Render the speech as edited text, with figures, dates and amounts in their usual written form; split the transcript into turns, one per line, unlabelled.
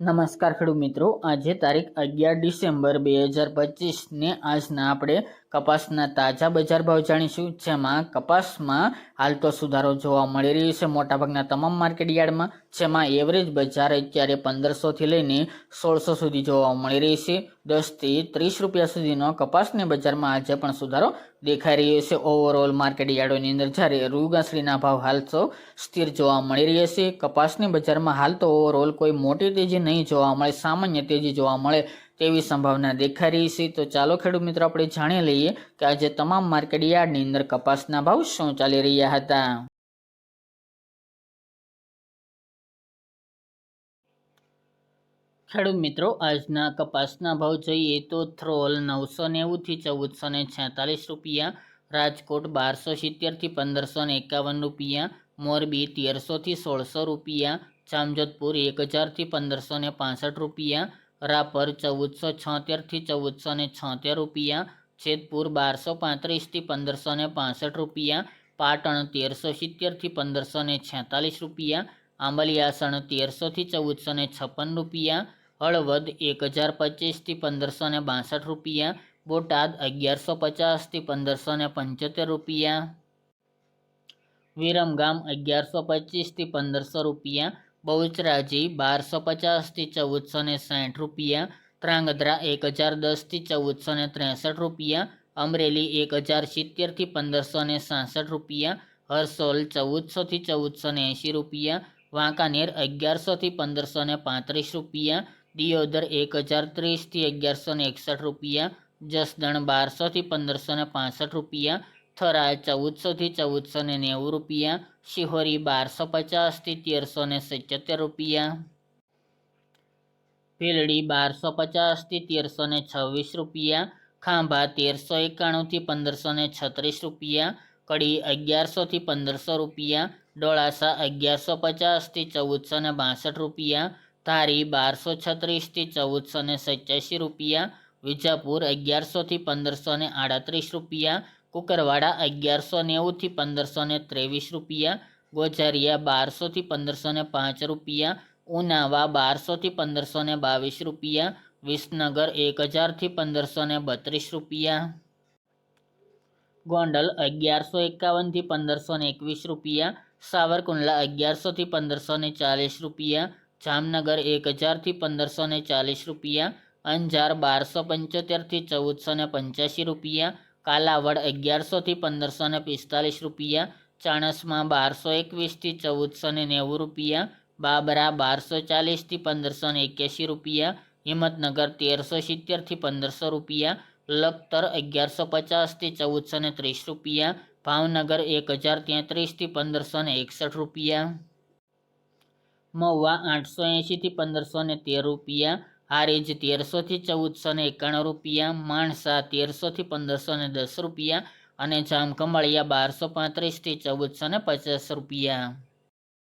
નમસ્કાર ખેડૂત મિત્રો, આજે તારીખ 11 ડિસેમ્બર 2025 ને આજના આપણે કપાસના તાજા બજાર ભાવ જાણીશું, જેમાં કપાસમાં હાલ તો સુધારો જોવા મળી રહ્યો છે મોટાભાગના તમામ માર્કેટ યાર્ડમાં, જેમાં એવરેજ બજાર અત્યારે 1500 થી લઈને 1600 સુધી જોવા મળી રહી છે। 10 થી 30 રૂપિયા સુધીનો કપાસની બજારમાં આજે પણ સુધારો દેખાઈ રહ્યો છે ઓવરઓલ માર્કેટ યાર્ડોની અંદર, જ્યારે રૂગાસડીના ભાવ હાલ તો સ્થિર જોવા મળી રહ્યા છે। કપાસની બજારમાં હાલ તો ઓવરઓલ કોઈ મોટી તેજી નહીં જોવા મળે, સામાન્ય તેજી જોવા મળે તેવી સંભાવના દેખાઈ રહી છે। તો ચાલો ખેડૂત મિત્રો આપણે જાણી લઈએ કે આજે તમામ માર્કેટ યાર્ડની અંદર કપાસના ભાવ શું ચાલી રહ્યા હતા। ખેડૂત મિત્રો, આજના કપાસના ભાવ જોઈએ તો થ્રોલ 990 થી 1446 રૂપિયા, રાજકોટ 1270 થી 1551 રૂપિયા, મોરબી 1300 થી 1600 રૂપિયા, જામજોધપુર 1000 થી 1565 રૂપિયા, રાપર 1476 થી 1476 રૂપિયા, જેતપુર 1235 થી 1565 રૂપિયા, પાટણ 1370 થી 1546 રૂપિયા, આંબલિયાસણ 1300 થી 1456 રૂપિયા, હળવદ 1025 થી 1562 રૂપિયા, બોટાદ 1150 થી 1575 રૂપિયા, વિરમગામ 1125 થી 1500 રૂપિયા, બહુચરાજી 1250 થી 1460 રૂપિયા, ત્રાંગધ્રા 1010 થી 1463 રૂપિયા, અમરેલી 1070 થી 1566 રૂપિયા, હરસોલ 1400 થી 1480 રૂપિયા, વાંકાનેર 1100 થી 1535 રૂપિયા, દિયોદર 1030 થી 1161 રૂપિયા, જસદણ 1200 થી 1565 રૂપિયા, થરા 1400 થી 1490 રૂપિયા, શિહોરી 1250 થી 1377 રૂપિયા, ભીલડી 1250 થી 1326 રૂપિયા, ખાંભા 1391 થી 1536 રૂપિયા, કડી 1100 થી 1500 રૂપિયા, ડોળાસા 1150 થી 1462 રૂપિયા, ધારી 1236 થી 1487 રૂપિયા, વિજાપુર 1100 થી 1538 રૂપિયા, કુકરવાડા 1190 થી 1523 રૂપિયા, ગોઝારિયા 1200 થી 1505 રૂપિયા, ઉનાવા 1200 થી 1522 રૂપિયા, વિસનગર 1000 થી 1532 રૂપિયા, ગોંડલ 1151 થી 1521 રૂપિયા, સાવરકુંડલા 1100 થી 1540 રૂપિયા, જામનગર 1000 થી 1540 રૂપિયા, અંજાર 1275 થી 1485 રૂપિયા, કાલાવડ 1100 થી 1545 રૂપિયા, ચાણસ્મા 1221 થી 1490 રૂપિયા, બાબરા 1240 થી 1581 રૂપિયા, હિંમતનગર 1370 થી 1500 રૂપિયા, લખતર 1150 થી 1430 રૂપિયા, ભાવનગર 1033 થી 1561 રૂપિયા, મહુવા 880 થી 1513 રૂપિયા, હારીજ 1300 થી 1491 રૂપિયા, માણસા 1300 થી 1510 રૂપિયા અને જામખંભાળિયા 1235 થી 1450 રૂપિયા।